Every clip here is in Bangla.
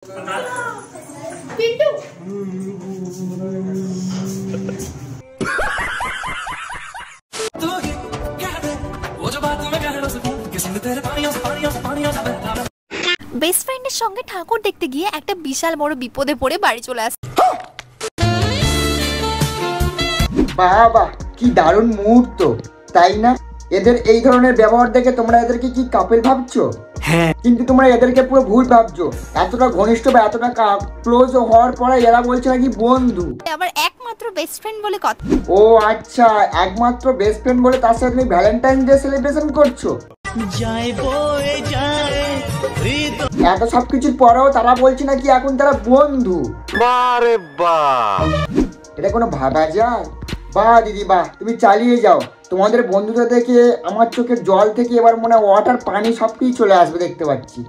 पिंटू বেস্ট ফ্রেন্ডের সঙ্গে ঠাকুর দেখতে গিয়ে একটা বিশাল বড় বিপদে পড়ে বাড়ি চলে আসে। বাবা কি দারুণ মুহূর্ত, তাই না? এদের এই ধরনের ব্যবহার দেখে তোমরা এদেরকে কি কাপেল ভাবছো? হ্যাঁ, কিন্তু তোমরা এদেরকে পুরো ভুল ভাবছো। এতটা ঘনিষ্ঠ বা এতটা ক্লোজ হওয়ার পরে এরা বলছে নাকি বন্ধু, আবার একমাত্র বেস্ট ফ্রেন্ড বলে কথা। ও আচ্ছা, একমাত্র বেস্ট ফ্রেন্ড বলে তার সাথে তুমি ভ্যালেন্টাইন ডে সেলিব্রেশন করছো। এত সবকিছুর পরেও তারা বলছে নাকি এখন তারা বন্ধু। বারে বাহ, এটা কোনো ভাবা যায়? বাহ দিদি বাহ, তুমি চালিয়ে যাও। তোমাদের বন্ধুটা দেখে আমার চোখের জল থেকে এবার মনে হয় ওয়াটার পানি সবকিছু চলে আসবে, দেখতে পাচ্ছি।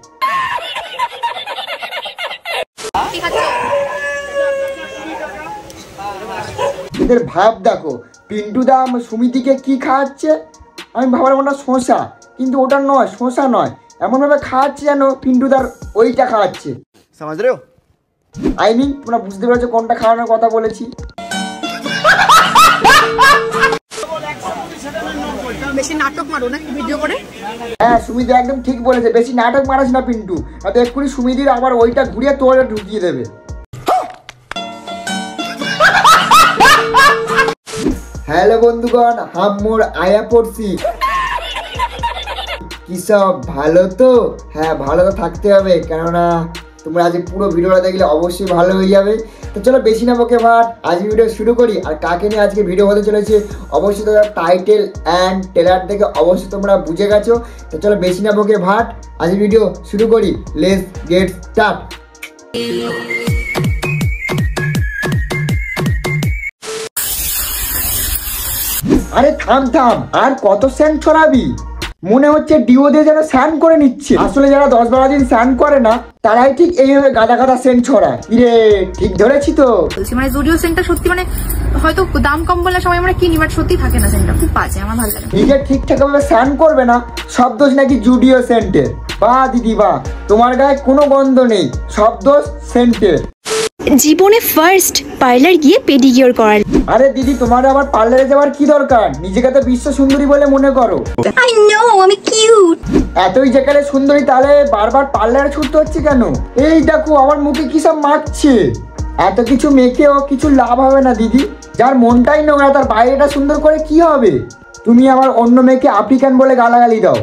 এদের ভাব দেখো, পিন্টু দা সুমিতিকে কি খাওয়াচ্ছে। আমি ভাবলাম ওটা শশা, কিন্তু ওটা নয়, শশা নয়, এমনভাবে খাওয়াচ্ছে যেন পিন্টুদার ওইটা খাওয়াচ্ছে। समझ रहे हो? আই মিন তোমরা বুঝতে পেরেছো কোনটা খাওয়ানোর কথা বলেছি। বেশি নাটক মারো না ভিডিও করে। হ্যাঁ, সুমিতি একদম ঠিক বলেছে, বেশি নাটক মারাস না পিন্টু, আর এক্ষুনি সুমিতির আবার ওইটা ঘুরিয়ে তোরে ঢুকিয়ে দেবে। হ্যালো বন্ধুগণ, হাম্মুর আয়া পড়ছি। কি সব ভালো তো? হ্যাঁ, ভালো তো থাকতে হবে, কেননা তোমরা আজ পুরো ভিডিওটা দেখলে অবশ্যই ভালো হয়ে যাবে। তো চলো বেশি না বকে ভাট, আজ ভিডিও শুরু করি। আর কাকে নিয়ে আজকে ভিডিও হতে চলেছে অবশ্যই তোমরা টাইটেল অ্যান্ড ট্রেলার দেখে অবশ্যই তোমরা বুঝে গেছো। তো চলো বেশি না বকে ভাট, আজ ভিডিও শুরু করি। Let's get start. আরে থাম থাম, আর কত স্যান্ড ছড়াবি? মনে হচ্ছে ডিও দিয়ে যেন স্যান্ড করে নিচ্ছে। আসলে যারা 10-12 দিন স্যান্ড করে না তারাই ঠিক এইভাবে গাদা গাদা সেন্ট ছড়ায়। ইরে ঠিক ধরেছি তো? মানে জুডিও সেন্টটা সত্যি মানে হয়তো দাম কম বলে সবাই আমরা কিনি, বাট সত্যি থাকে না সেন্টটা, খুব বাজে, আমার ভালো লাগে। নিজে ঠিকঠাক ভাবে স্যান্ড করবে না, সব দোষ নাকি জুডিও সেন্টের। বাহ দিদি বাহ, তোমার গায়ে কোনো গন্ধ নেই, সব দোষ সেন্টের। জীবনে ফার্স্ট পার্লার গিয়ে পেডিকিউর করার। আরে দিদি, তোমার আবার পার্লারে যাওয়ার কি দরকার? নিজেকে তো বিশ্ব সুন্দরী বলে মনে করো। আই নো আমি কিউট। এতই যেখানে সুন্দরী তাহলে বারবার পার্লারে ছুটতে হচ্ছে কেন? এই দেখো আমার মুখে কি সব মাখছে। এত কিছু মেখেও কিছু লাভ হবে না দিদি। যার মনটাই নোংরা তার বাইরেটা সুন্দর করে কি হবে? তুমি আবার অন্য মেয়েকে আফ্রিকান বলে গালাগালি দাও।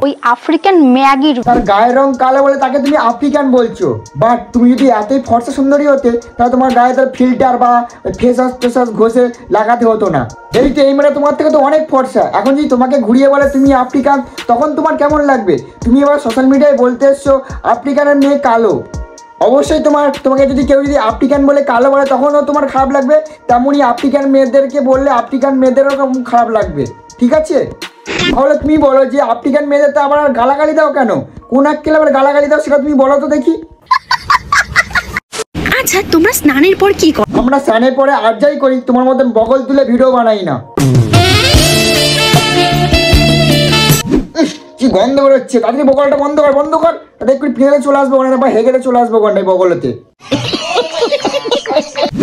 ওই আফ্রিকান ম্যাগির তার গায়ের রং কালো বলে তাকে তুমি আফ্রিকান বলছো। বাট তুমি যদি এতই ফর্সা সুন্দরী হতে তাহলে তোমার গায়ে তার ফিল্টার বা ফেস ওয়াশ টেস ওয়াশ ঘষে লাগাতে হতো না। এই তো এই মেয়েটা তোমার থেকে তো অনেক ফর্সা, এখন যদি তোমাকে ঘুরিয়ে বলে তুমি আফ্রিকান, তখন তোমার কেমন লাগবে? তুমি এবার সোশ্যাল মিডিয়ায় বলতে এসছো আফ্রিকানের মেয়ে কালো। অবশ্যই তোমাকে যদি কেউ যদি আফ্রিকান বলে কালো বলে তখনও তোমার খারাপ লাগবে, তেমনই আফ্রিকান মেয়েদেরকে বললে আফ্রিকান মেয়েদেরও খারাপ লাগবে, ঠিক আছে? তাহলে তুমি বলো যে আফ্রিকান মেয়েদের তো আবার গালাগালি দাও কেন? কোন আক্কেলে আবার গালাগালি দাও সেটা তুমি বলো তো দেখি। আচ্ছা তোমরা স্নানের পর কি করো? আমরা স্নানের পরে আড্ডাই করি, তোমার মতন বগল তুলে ভিডিও বানাই না। কি গন্ধ বেরোচ্ছে, তাড়াতাড়ি বগলটা বন্ধ কর, বন্ধ কর। তাতে একটু ফিরে চলে আসবো ওখানে, বা হেগেতে চলে আসবো ওখানে বগলেতে।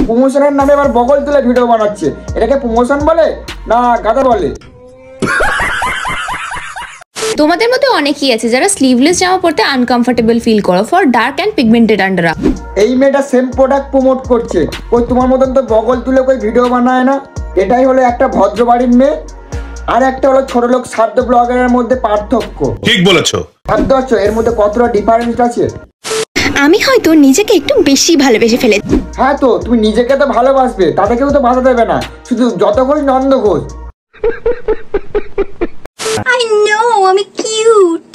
প্রমোশনের নামে আবার বগল তুলে ভিডিও বানাচ্ছে, এটাকে প্রমোশন বলে না গাদা বলে? তোমাদের মধ্যে অনেকেই আছে যারা স্লিভলেস জামা পরতে আনকমফোর্টেবল ফিল করো for dark and pigmented under. এই মেয়েটা সেম প্রোডাক্ট প্রমোট করছে, ওই তোমার মতন তো বগল তুলে কই ভিডিও বানায় না। এটাই হলো একটা ভদ্র বাড়ির মেয়ে, আর একটা হলো ছোট লোক সাধ্য ব্লগারের মধ্যে পার্থক্য। ঠিক বলেছো, ভাবতে পারছো এর মধ্যে কতটা ডিফারেন্স আছে? আমি হয়তো নিজেকে একটু বেশি ভালোবেসে ফেলে। হ্যাঁ, তো তুমি নিজেকে তো ভালোবাসবে, তাতে কেউ তো বাধা দেবে না, শুধু যত ঘোষ নন্দ ঘোষ। আই নো আমি কিউট।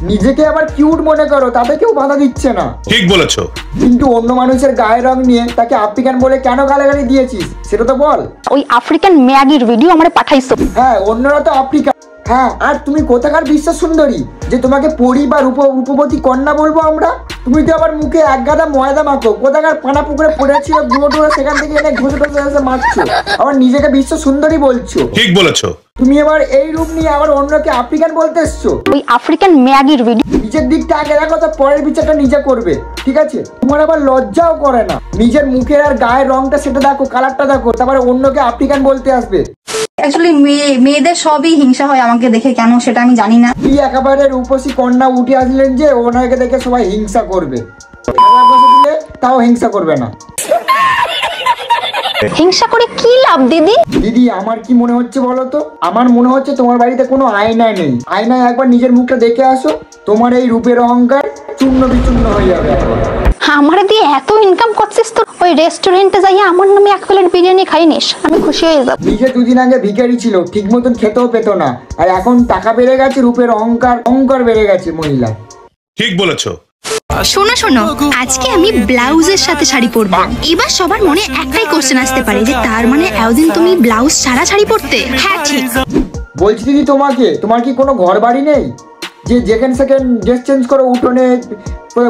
নিজেকে আবার কিউট মনে করো, তাতে কেউ বাধা দিচ্ছে না, ঠিক বলেছো। কিন্তু অন্য মানুষের গায়ের রং নিয়ে তাকে আফ্রিকান বলে কেন গালাগালি দিয়েছিস সেটা তো বল। ওই আফ্রিকান ম্যাগির ভিডিও আমারে পাঠাইছো। হ্যাঁ, অন্যরা তো আফ্রিকা। হ্যাঁ, আর তুমি কোথাকার বিশ্ব সুন্দরী যে তোমাকে পরি বা রূপবতী কন্যা বলবো আমরা? তুমি তো আবার মুখে এক গাদা ময়দা মাখো, কোথাকার পানা পুকুরে পড়েছিল গুঁড়ো টুড়ো, সেখান থেকে এনে ঘষে ঘষে মারছো, আবার নিজেকে বিশ্ব সুন্দরী বলছো। ঠিক বলেছো। তুমি এবার এই রূপ নিয়ে আবার অন্যকে আফ্রিকান বলতে এসছো। ওই আফ্রিকান ম্যাগির ভিডিও নিজের দিকটা আগে দেখো, তো পরের বিচারটা নিজে করবে, ঠিক আছে? তোমার আবার লজ্জাও করে না, নিজের মুখের আর গায়ের রংটা সেটা দেখো, কালারটা দেখো, তারপরে অন্যকে আফ্রিকান বলতে আসবে। অ্যাকচুয়ালি মেয়েদের সবই হিংসা হয় আমাকে দেখে, কেন সেটা আমি জানি না। কি একেবারে রূপসী কন্যা উঠে আসলেন যে ওনাকে দেখে সবাই হিংসা করবে, দিলে তাও হিংসা করবে না। হিংসা করে কি লাভ দিদি? দিদি আমার কি মনে হচ্ছে বলো তো, আমার মনে হচ্ছে তোমার বাড়িতে কোনো আয়নায় নেই। আয়নায় একবার নিজের মুখটা দেখে আসো, তোমার এই রূপের অহংকার চূর্ণ বিচূর্ণ হয়ে যাবে। আমার দিয়ে এত ইনকাম করছিস তো ওই রেস্টুরেন্টে যাইয়া আমার নামে এক প্লেট বিরিয়ানি খাই নিস, আমি খুশি হয়ে যাব। নিজে দুদিন আগে ভিখারি ছিল, ঠিক মতন খেতেও পেত না, আর এখন টাকা বেড়ে গেছে, রূপের অহংকার বেড়ে গেছে মহিলা। ঠিক বলেছো। শোনো শোনো, আজকে আমি ব্লাউজের সাথে শাড়ি পরবো। এবার সবার মনে একটাই কোশ্চেন আসতে পারে যে তার মানে এতদিন তুমি ব্লাউজ ছাড়া শাড়ি পরতে? হ্যাঁ ঠিক বলছি দিদি, তোমার কি কোনো ঘর বাড়ি নেই যে যেখানে সেখানে ড্রেস চেঞ্জ করো? উঠোনে,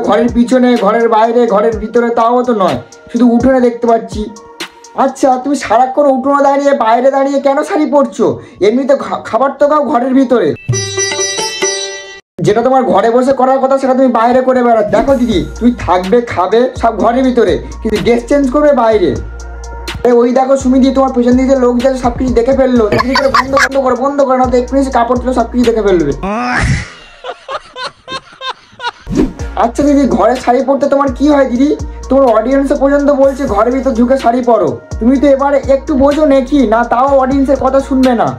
ঘরের পিছনে, ঘরের বাইরে, ঘরের ভিতরে, তাও তো নয়, শুধু উঠোনে দেখতে পাচ্ছি। আচ্ছা, তুমি সারাক্ষণ উঠোনে দাঁড়িয়ে, বাইরে দাঁড়িয়ে কেন শাড়ি পরছো? এমনিতে খাবার তো খাও ঘরের ভিতরে, যেটা তোমার ঘরে বসে করার কথা সেটা তুমি বাইরে করে বেড়াচ্ছ। দেখো দিদি, তুমি থাকবে, খাবে সব ঘরের ভিতরে, কিন্তু ড্রেস চেঞ্জ করবে বাইরে। ওই দেখো সুমিদি, তোমার পেছন দিকে লোক যাচ্ছে, সবকিছু দেখে ফেললো। বন্ধ করো না তো, একটু কাপড় তুলে সবকিছু দেখে ফেলবে। আচ্ছা দিদি, ঘরে শাড়ি পরতে তোমার কি হয় দিদি? তোমার অডিয়েন্সে পর্যন্ত বলছে ঘরের ভিতর ঢুকে শাড়ি পরো। তুমি তো এবারে একটু বোঝো নাকি না? তাও অডিয়েন্সের কথা শুনবে না,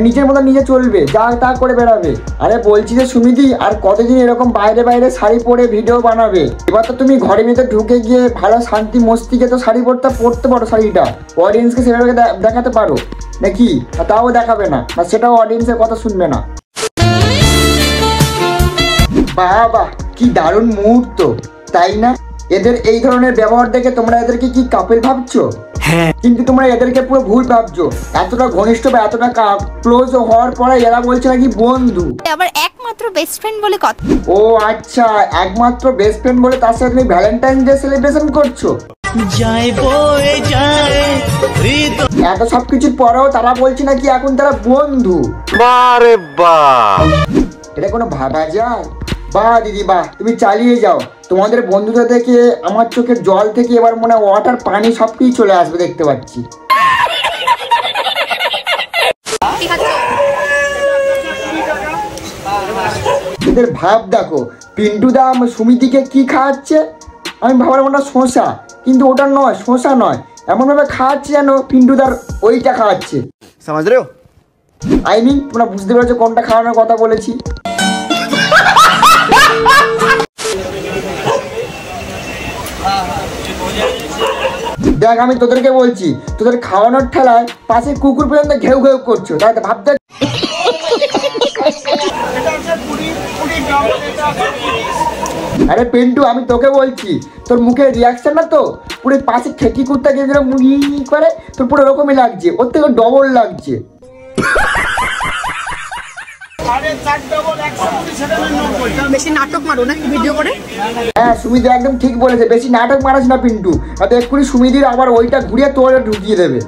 নিজের মতো নিজে চলবে, যা তা করে বেড়াবে। আরে বলছি যে সুমিদি, আর কতদিন এরকম বাইরে শাড়ি পরে ভিডিও বানাবে? এবার তো তুমি ঘরের ভিতরে ঢুকে গিয়ে ভালো শান্তি মস্তিকে তো শাড়ি পরতে পারো, শাড়িটা অডিয়েন্সকে সেভাবে দেখাতে পারো নাকি? তাও দেখাবে না, আর সেটাও অডিয়েন্সের কথা শুনবে না। বাবা, কি দারুণ মুহূর্ত, তাই না? এদের এই ধরনের ব্যবহার দেখে তোমরা এদেরকে কি কাপেল ভাবছো? হ্যাঁ, কিন্তু তোমরা এদেরকে পুরো ভুল ভাবছো। এতটা ঘনিষ্ঠ বা এতটা ক্লোজ হওয়ার পরে এরা বলছে নাকি বন্ধু, আবার একমাত্র বেস্ট ফ্রেন্ড বলে কথা। ও আচ্ছা, একমাত্র বেস্ট ফ্রেন্ড বলে তার সাথে তুমি ভ্যালেন্টাইন ডে সেলিব্রেশন করছো। এত সবকিছুর পরেও তারা বলছে নাকি এখন তারা বন্ধু। বারে বাহ, এটা কোনো ভাবা যায়? বাহ দিদি বাহ, তুমি চালিয়ে যাও। তোমাদের বন্ধুটা দেখে আমার চোখের জল থেকে এবার মনে হয় ওয়াটার, পানি সবকিছু চলে আসবে, দেখতে পাচ্ছি। এদের ভাব দেখো, পিন্টু দা সুমিতিকে কি খাওয়াচ্ছে? আমি ভাবলাম ওটা শসা, কিন্তু ওটা নয়, শসা নয়, এমন ভাবে খাওয়াচ্ছে যেন পিন্টুদার ওইটা খাওয়াচ্ছে। समझ रहे हो? আই মিন তোমরা বুঝতে পেরেছো কোনটা খাওয়ানোর কথা বলেছি। দেখ, আমি তোদেরকে বলছি, তোদের খাওয়ানোর ঠেলায় পাশে কুকুর পর্যন্ত ঘেউ ঘেউ করছো, তাই তো ভাবতে। আরে পিন্টু, আমি তোকে বলছি, তোর মুখের রিয়াকশন না তো পুরো পাশে খেকি কুত্তা গিয়ে মুড়ি করে, তোর পুরো এরকমই লাগছে, ওর থেকে ডবল লাগছে। বেশি নাটক মারো না ভিডিও করে। হ্যাঁ, সুমিদি একদম ঠিক বলেছে, বেশি নাটক মারাস না পিন্টু, তাতে এক্ষুনি সুমিদির আবার ওইটা ঘুরিয়ে তোরে ঢুকিয়ে দেবে।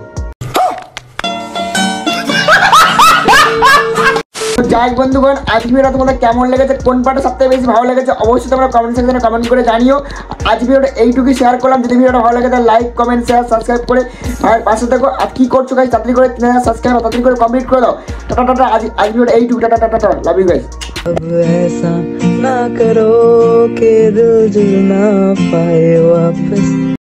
যাই বন্ধুগণ, আজ ভিডিওটা তোমাদের কেমন লেগেছে, কোন পার্টটা সবথেকে বেশি ভালো লেগেছে অবশ্যই তোমরা কমেন্ট সেকশনে কমেন্ট করে জানিও। আজ ভিডিওটা এইটুকুই শেয়ার করলাম। যদি ভিডিওটা ভালো লাগে তাহলে লাইক, কমেন্ট, শেয়ার, সাবস্ক্রাইব করে আর পাশে দেখো। আর কি করছো গাইস, তাড়াতাড়ি করে সাবস্ক্রাইব তাড়াতাড়ি করে কমপ্লিট করে দাও। টাটা টাটা, আজ ভিডিওটা এইটুকু, টাটা টাটা টাটা, লাভ ইউ গাইস। अब ऐसा ना करो कि दिल जुड़ ना पाए वापस।